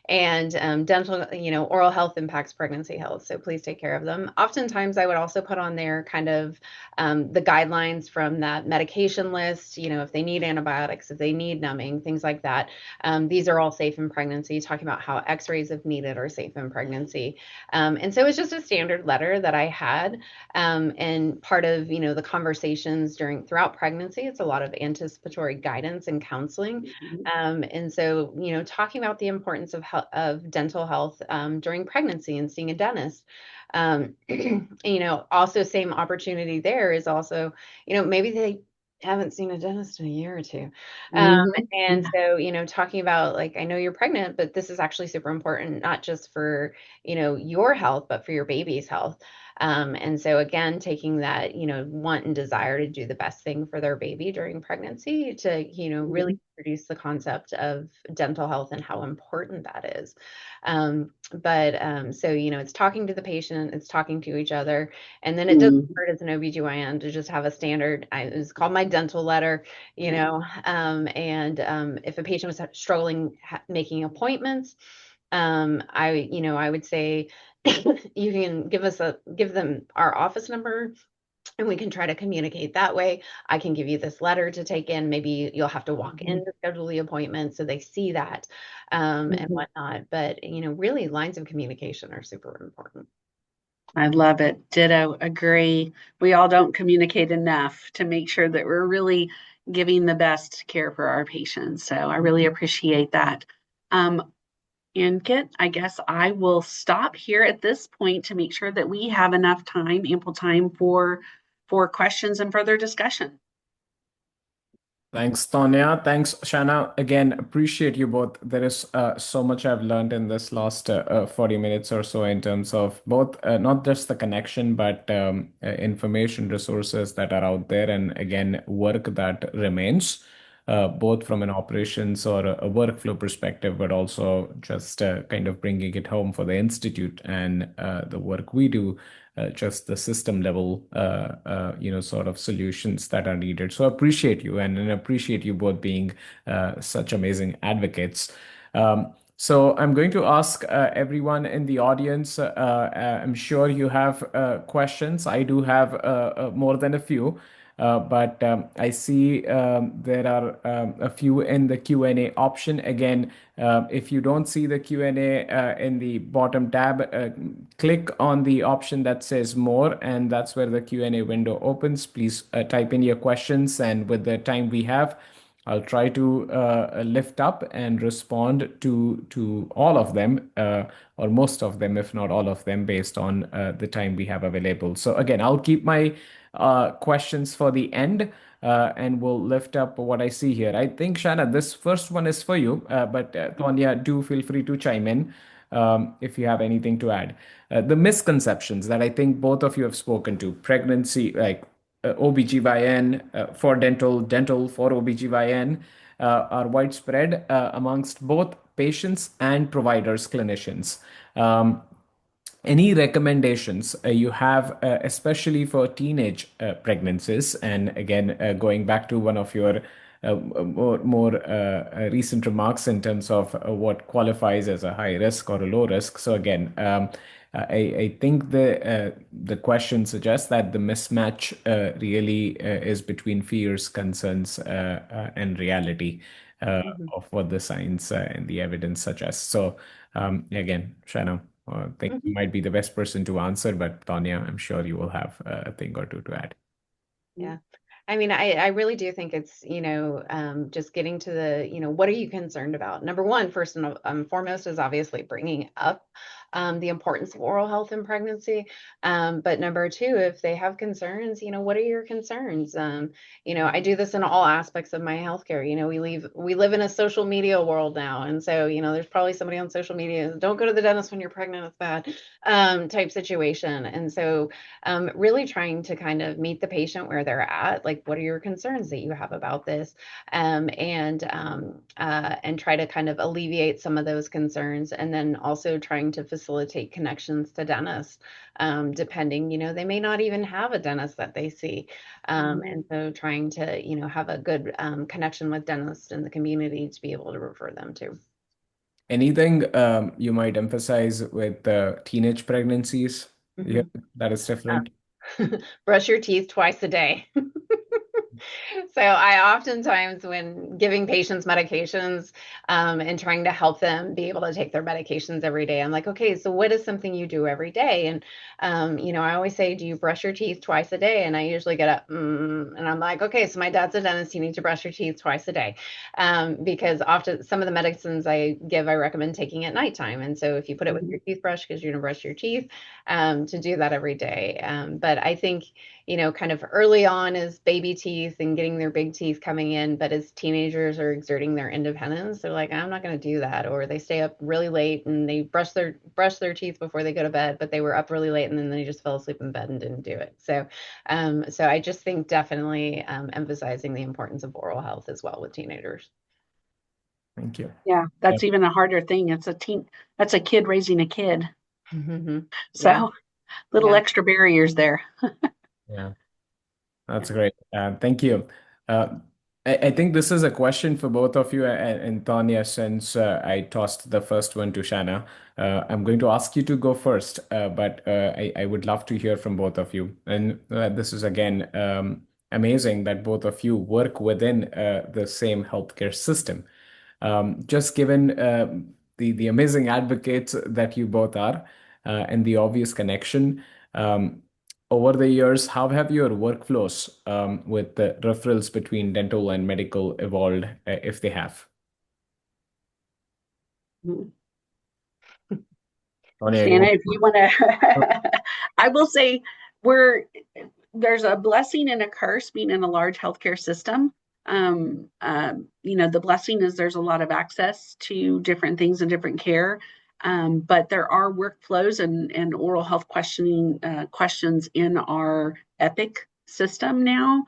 And dental, oral health impacts pregnancy health. So please take care of them. Oftentimes, I would also put on there kind of the guidelines from that medication list, if they need antibiotics, if they need numbing, things like that. These are all safe in pregnancy, talking about how x-rays if needed are safe in pregnancy. And so it's just a standard letter that I had. And part of, the conversations throughout pregnancy, it's a lot of anticipatory guidance and counseling. And so, talking about the importance of dental health during pregnancy and seeing a dentist. Also same opportunity there is also, maybe they haven't seen a dentist in a year or two. And so, talking about like, I know you're pregnant, but this is actually super important, not just for, your health, but for your baby's health. And so again, taking that, want and desire to do the best thing for their baby during pregnancy to, really introduce the concept of dental health and how important that is. So, it's talking to the patient, it's talking to each other, and then it doesn't hurt as an OBGYN to just have a standard, it's called my dental letter, if a patient was struggling making appointments, I would say you can give them our office number and we can try to communicate that way. I can give you this letter to take in. Maybe you'll have to walk in to schedule the appointment so they see that and whatnot. But, really lines of communication are super important. I love it. Ditto, agree. We all don't communicate enough to make sure that we're really giving the best care for our patients. So I really appreciate that. And Kit, I guess I will stop here at this point to make sure that we have enough time, ample time for questions and further discussion. Thanks, Tonya. Thanks, Shanna. Again, appreciate you both. There is so much I've learned in this last 40 minutes or so in terms of both not just the connection, but information resources that are out there. And again, work that remains, both from an operations or a workflow perspective, but also just kind of bringing it home for the Institute and the work we do just the system level, sort of solutions that are needed. So appreciate you and appreciate you both being such amazing advocates. So I'm going to ask everyone in the audience. I'm sure you have questions. I do have more than a few. But I see there are a few in the Q&A option. Again, if you don't see the Q&A in the bottom tab, click on the option that says more, and that's where the Q&A window opens. Please type in your questions, and with the time we have, I'll try to lift up and respond to all of them, or most of them, if not all of them, based on the time we have available. So again, I'll keep my questions for the end, and we'll lift up what I see here. I think, Shanna, this first one is for you, but Tonya, do feel free to chime in if you have anything to add. The misconceptions that I think both of you have spoken to, pregnancy, like OBGYN for dental, dental for OBGYN, are widespread amongst both patients and providers, clinicians. Any recommendations you have, especially for teenage pregnancies? And again, going back to one of your more recent remarks in terms of what qualifies as a high risk or a low risk. So again, I think the question suggests that the mismatch really is between fears, concerns, and reality of what the science and the evidence suggests. So again, Shanna, I think you Mhm. might be the best person to answer, but Tanya, I'm sure you will have a thing or two to add. Yeah. I mean, I really do think it's, just getting to the, what are you concerned about? Number one, first and foremost, is obviously bringing up the importance of oral health in pregnancy. But number two, if they have concerns, what are your concerns? I do this in all aspects of my healthcare. We live in a social media world now. And so, there's probably somebody on social media, don't go to the dentist when you're pregnant, it's bad, type situation. And so, really trying to kind of meet the patient where they're at. Like, what are your concerns that you have about this? And try to kind of alleviate some of those concerns. And then also trying to facilitate connections to dentists, depending, they may not even have a dentist that they see. And so trying to, have a good connection with dentists in the community to be able to refer them to. Anything you might emphasize with teenage pregnancies? Yeah, Mhm. that is different. Brush your teeth twice a day. So I oftentimes, when giving patients medications, and trying to help them be able to take their medications every day, I'm like, okay, so what is something you do every day? And I always say, do you brush your teeth twice a day? And I usually get up, and I'm like, okay, so my dad's a dentist. You need to brush your teeth twice a day, because often some of the medicines I give, I recommend taking at nighttime. And so if you put it with your toothbrush, because you're gonna brush your teeth, to do that every day. But I think, kind of early on is baby teeth and getting their big teeth coming in. But as teenagers are exerting their independence, they're like, I'm not going to do that. Or they stay up really late and they brush their teeth before they go to bed, but they were up really late and then they just fell asleep in bed and didn't do it. So I just think definitely emphasizing the importance of oral health as well with teenagers. Thank you. Yeah, Yeah. that's even a harder thing. That's a kid raising a kid. Yeah. So little Yeah. extra barriers there. Yeah. That's great. Thank you. Uh, I think this is a question for both of you and Tanya, since I tossed the first one to Shanna. I'm going to ask you to go first, but I would love to hear from both of you. And this is again amazing that both of you work within the same healthcare system. Just given the amazing advocates that you both are, and the obvious connection. Over the years, how have your workflows with the referrals between dental and medical evolved, if they have? Sonia, you Shanna, want if you want to, I will say we're there's a blessing and a curse being in a large healthcare system. The blessing is there's a lot of access to different things and different care, but there are workflows and oral health questions in our Epic system now.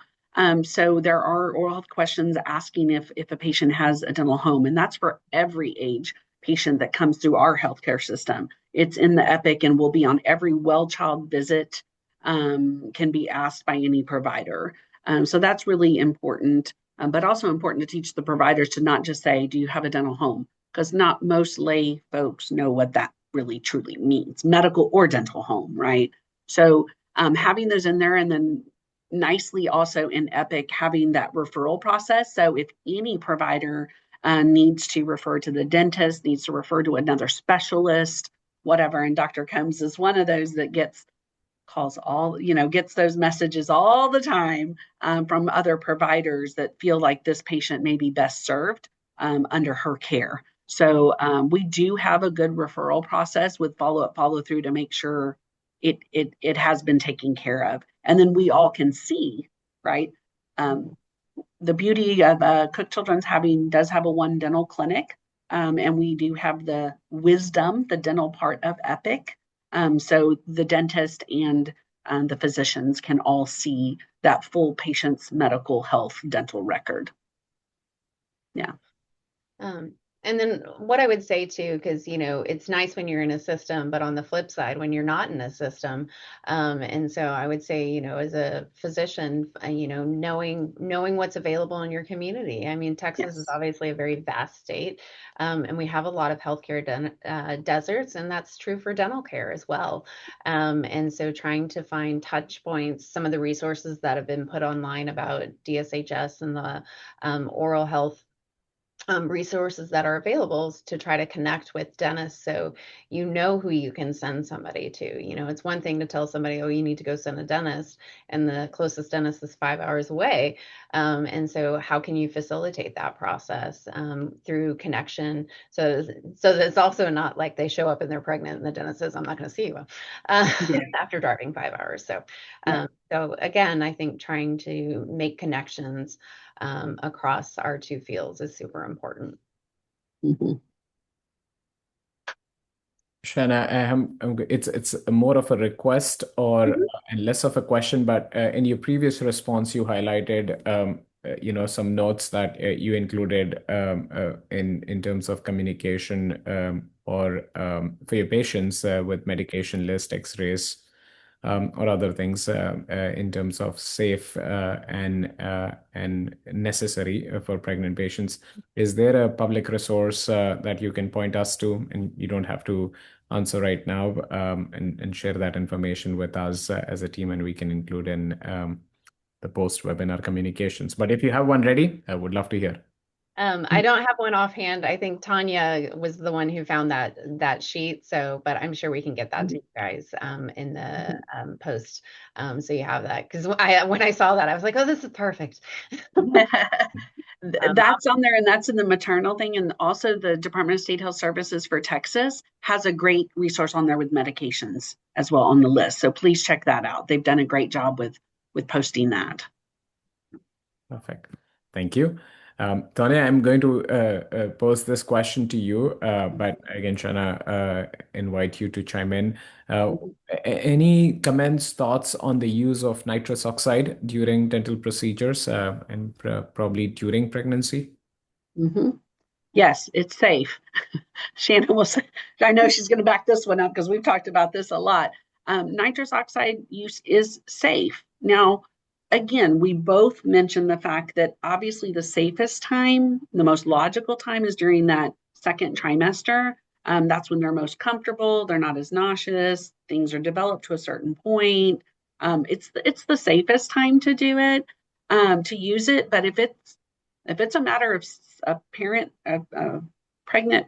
So there are oral health questions asking if a patient has a dental home, and that's for every age patient that comes through our healthcare system. It's in the Epic and will be on every well child visit, can be asked by any provider. So that's really important, but also important to teach the providers to not just say, do you have a dental home? Because not most lay folks know what that really truly means, medical or dental home, right? So having those in there, and then nicely also in Epic having that referral process. So if any provider needs to refer to the dentist, needs to refer to another specialist, whatever. And Dr. Combs is one of those that gets those messages all the time from other providers that feel like this patient may be best served under her care. So we do have a good referral process with follow through to make sure it has been taken care of, and then we all can see, right? Um, the beauty of Cook Children's does have a one dental clinic, and we do have the wisdom, the dental part of Epic. So the dentist and the physicians can all see that full patient's medical health dental record. Yeah. Um, And then what I would say too, because it's nice when you're in a system, but on the flip side, when you're not in a system, and so I would say, as a physician, knowing what's available in your community. I mean, Texas is Yes. obviously a very vast state, and we have a lot of healthcare deserts, and that's true for dental care as well. And so trying to find touch points, some of the resources that have been put online about DSHS and the oral health resources that are available to try to connect with dentists so who you can send somebody to. It's one thing to tell somebody, oh, you need to go send a dentist, and the closest dentist is 5 hours away. And so how can you facilitate that process through connection? So that it's also not like they show up and they're pregnant and the dentist says, I'm not going to see you Yeah. after driving 5 hours. So, Yeah. so again, I think trying to make connections across our two fields is super important. Mhm. Shana, it's more of a request or Mhm. and less of a question, but in your previous response, you highlighted some notes that you included in terms of communication or for your patients with medication list, X-rays, or other things in terms of safe and necessary for pregnant patients. Is there a public resource that you can point us to, and you don't have to answer right now, and share that information with us as a team, and we can include in the post-webinar communications. But if you have one ready, I would love to hear. I don't have one offhand. I think Tanya was the one who found that sheet. So, but I'm sure we can get that to you guys in the post. So you have that, because when I saw that, I was like, oh, this is perfect. Um, That's on there, and that's in the maternal thing. And also, the Department of State Health Services for Texas has a great resource on there with medications as well on the list. So please check that out. They've done a great job with posting that. Perfect. Thank you. Tanya, I'm going to pose this question to you, but again, Shana, invite you to chime in. Any comments, thoughts on the use of nitrous oxide during dental procedures and probably during pregnancy? Hmm. Yes, it's safe. Shannon will say, I know she's going to back this one up because we've talked about this a lot. Nitrous oxide use is safe. Now, again, we both mentioned the fact that obviously the safest time, the most logical time is during that second trimester. That's when they're most comfortable. They're not as nauseous. Things are developed to a certain point. It's the safest time to do it, to use it. But if it's a matter of a parent, a pregnant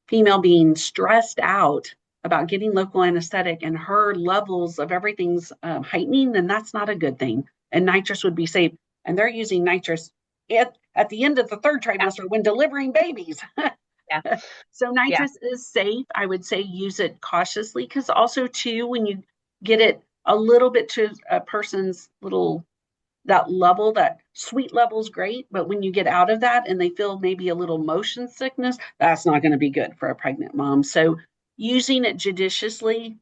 female being stressed out about getting local anesthetic and her levels of everything's heightening, then that's not a good thing. And nitrous would be safe. And they're using nitrous at the end of the third yeah, trimester when delivering babies. yeah, So yeah, nitrous is safe. I would say use it cautiously, because also too, when you get it a little bit to a person's little, that level, that sweet level is great, but when you get out of that and they feel maybe a little motion sickness, that's not going to be good for a pregnant mom. So using it judiciously,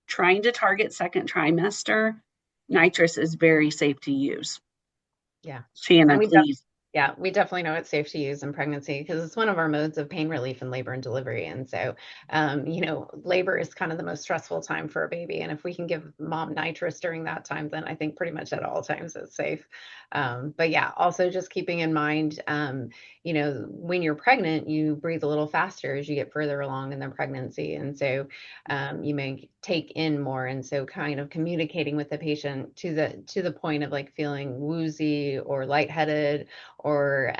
trying to target second trimester, nitrous is very safe to use. yeah. And Shanna, please. yeah, we definitely know it's safe to use in pregnancy because it's one of our modes of pain relief in labor and delivery. And so, labor is kind of the most stressful time for a baby. And if we can give mom nitrous during that time, then I think pretty much at all times it's safe. But yeah, also just keeping in mind, when you're pregnant, you breathe a little faster as you get further along in the pregnancy. And so you may take in more. And so kind of communicating with the patient to the point of like feeling woozy or lightheaded or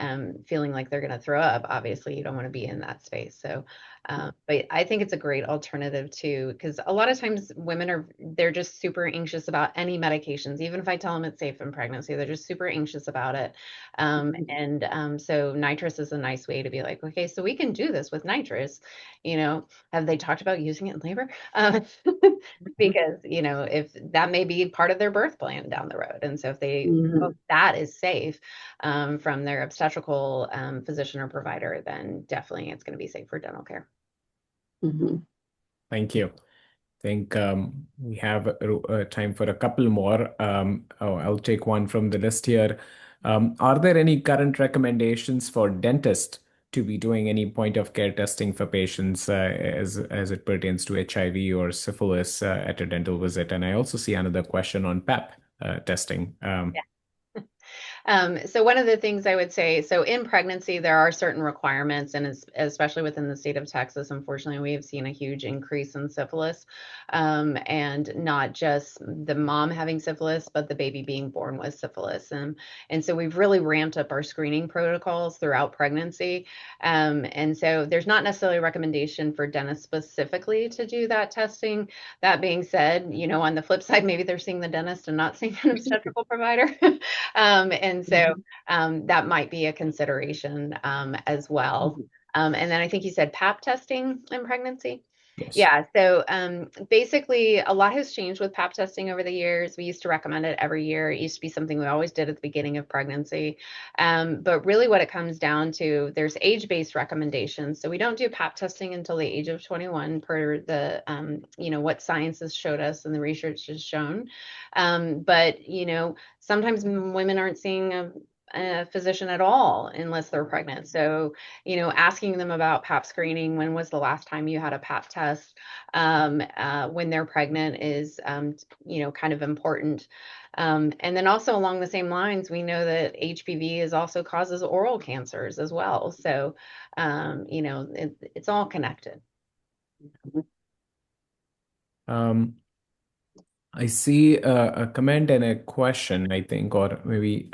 feeling like they're going to throw up. Obviously, you don't want to be in that space. So, but I think it's a great alternative too, because a lot of times they're just super anxious about any medications. Even if I tell them it's safe in pregnancy, they're just super anxious about it. And so nitrous is a nice way to be like, okay, so we can do this with nitrous. Have they talked about using it in labor? Because if that may be part of their birth plan down the road, and so if they Mhm. hope that is safe from their obstetrical physician or provider, then definitely it's going to be safe for dental care. Mhm. Thank you. Think we have time for a couple more. I'll take one from the list here. Are there any current recommendations for dentists to be doing any point of care testing for patients as it pertains to HIV or syphilis at a dental visit? And I also see another question on PEP testing. So one of the things I would say, so in pregnancy, there are certain requirements, and especially within the state of Texas, unfortunately, we have seen a huge increase in syphilis, and not just the mom having syphilis, but the baby being born with syphilis. And so we've really ramped up our screening protocols throughout pregnancy. And so there's not necessarily a recommendation for dentists specifically to do that testing. That being said, on the flip side, maybe they're seeing the dentist and not seeing an obstetrical provider. And so that might be a consideration as well. And then I think you said PAP testing in pregnancy. Yes. Yeah, so basically a lot has changed with PAP testing over the years. We used to recommend it every year. It used to be something we always did at the beginning of pregnancy. But really what it comes down to, there's age-based recommendations. So we don't do PAP testing until the age of 21 per the, what science has showed us and the research has shown. But, sometimes women aren't seeing a physician at all unless they're pregnant. So, asking them about PAP screening, when was the last time you had a PAP test, when they're pregnant is, kind of important. And then also along the same lines, we know that HPV is also causes oral cancers as well. So, it's all connected. I see a comment and a question, I think, or maybe,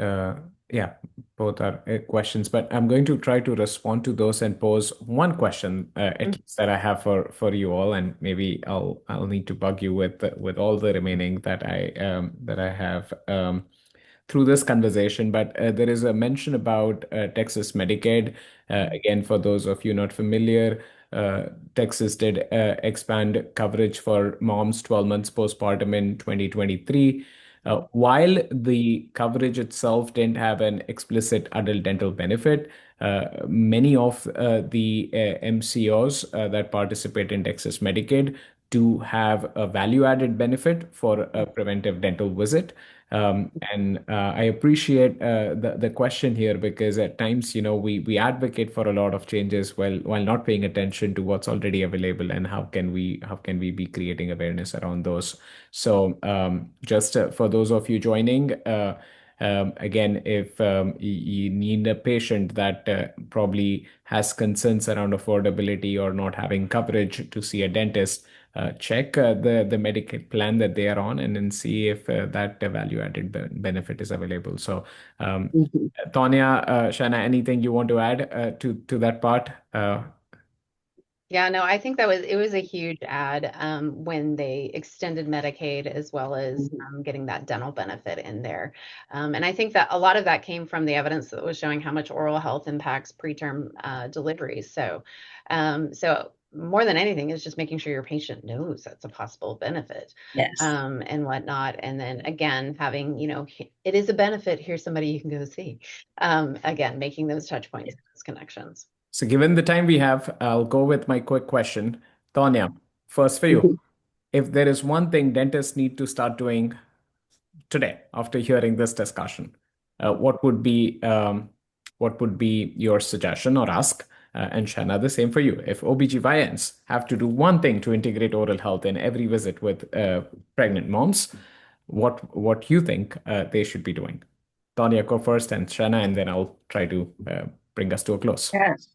yeah, both are questions, but I'm going to try to respond to those and pose one question, at least that I have for you all, and maybe I'll need to bug you with all the remaining that I have through this conversation. But there is a mention about Texas Medicaid. Again, for those of you not familiar, Texas did expand coverage for moms 12 months postpartum in 2023. While the coverage itself didn't have an explicit adult dental benefit, many of the MCOs that participate in Texas Medicaid do have a value-added benefit for a preventive dental visit. And I appreciate the question here, because at times, we advocate for a lot of changes while not paying attention to what's already available, and how can we be creating awareness around those. So just for those of you joining, again, if you need a patient that probably has concerns around affordability or not having coverage to see a dentist, check the medical plan that they are on, and then see if that value-added benefit is available. So, Tanya, Shana, anything you want to add to that part? Yeah, no, I think it was a huge ad when they extended Medicaid as well as getting that dental benefit in there. And I think that a lot of that came from the evidence that was showing how much oral health impacts preterm deliveries. So more than anything is just making sure your patient knows that's a possible benefit. Yes. And whatnot. And then again, having, it is a benefit. Here's somebody you can go see. Again, making those touch points, those connections. So, given the time we have, I'll go with my quick question. Tanya, first for you. If there is one thing dentists need to start doing today after hearing this discussion, what would be your suggestion or ask? And Shana, the same for you. If OBGYNs have to do one thing to integrate oral health in every visit with pregnant moms, what you think they should be doing? Tanya, go first, and Shana, and then I'll try to bring us to a close. Yes.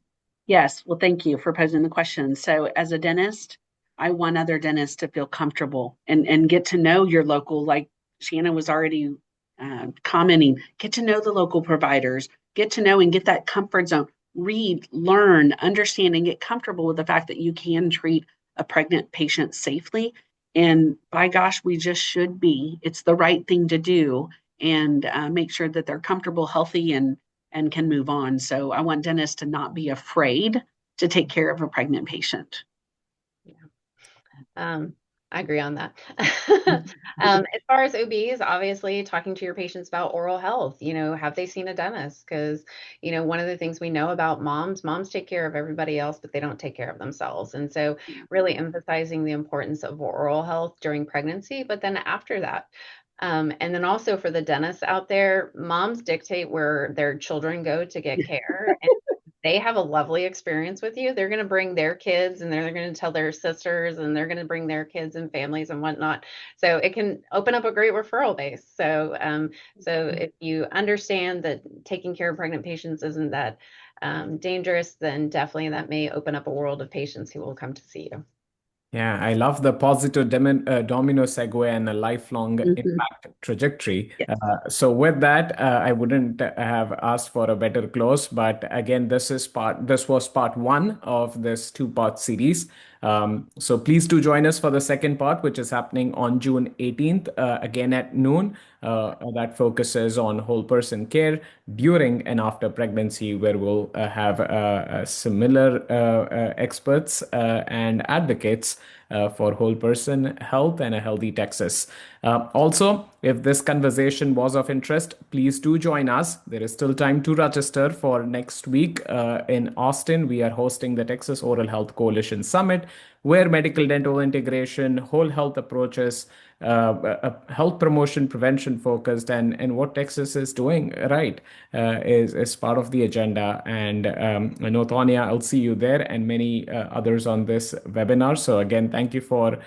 Yes. Well, thank you for posing the question. So, as a dentist, I want other dentists to feel comfortable and get to know your local, like Shanna was already commenting, get to know the local providers, get to know and get that comfort zone, read, learn, understand, and get comfortable with the fact that you can treat a pregnant patient safely. And by gosh, we just should be. It's the right thing to do, and make sure that they're comfortable, healthy, and can move on. So I want dentists to not be afraid to take care of a pregnant patient. Yeah. I agree on that. As far as OBs, obviously talking to your patients about oral health, have they seen a dentist? Because, one of the things we know about moms take care of everybody else, but they don't take care of themselves. And so really emphasizing the importance of oral health during pregnancy, but then after that. And then also for the dentists out there, moms dictate where their children go to get care. And they have a lovely experience with you. They're going to bring their kids and they're going to tell their sisters and they're going to bring their kids and families and whatnot. So it can open up a great referral base. So if you understand that taking care of pregnant patients isn't that dangerous, then definitely that may open up a world of patients who will come to see you. Yeah, I love the positive domino segue and a lifelong Mhm. impact trajectory. Yes. So with that, I wouldn't have asked for a better close, but again, this was part one of this two-part series. So please do join us for the second part, which is happening on June 18th, again at noon. That focuses on whole person care during and after pregnancy, where we'll have similar experts and advocates for whole person health and a healthy Texas. Also, if this conversation was of interest, please do join us. There is still time to register for next week in Austin. We are hosting the Texas Oral Health Coalition Summit, where medical dental integration, whole health approaches, health promotion, prevention focused, and what Texas is doing right is part of the agenda. And I know, Tonya, I'll see you there and many others on this webinar. So again, thank you for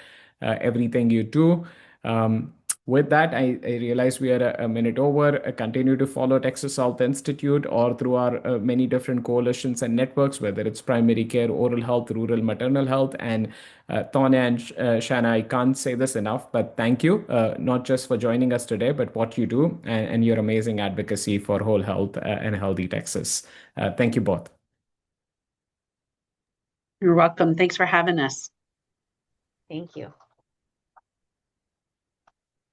everything you do. Um, with that, I realize we are a minute over. Continue to follow Texas Health Institute or through our many different coalitions and networks, whether it's primary care, oral health, rural maternal health. And Tanya and Shanna, I can't say this enough, but thank you, not just for joining us today, but what you do and your amazing advocacy for whole health and healthy Texas. Thank you both. You're welcome. Thanks for having us. Thank you.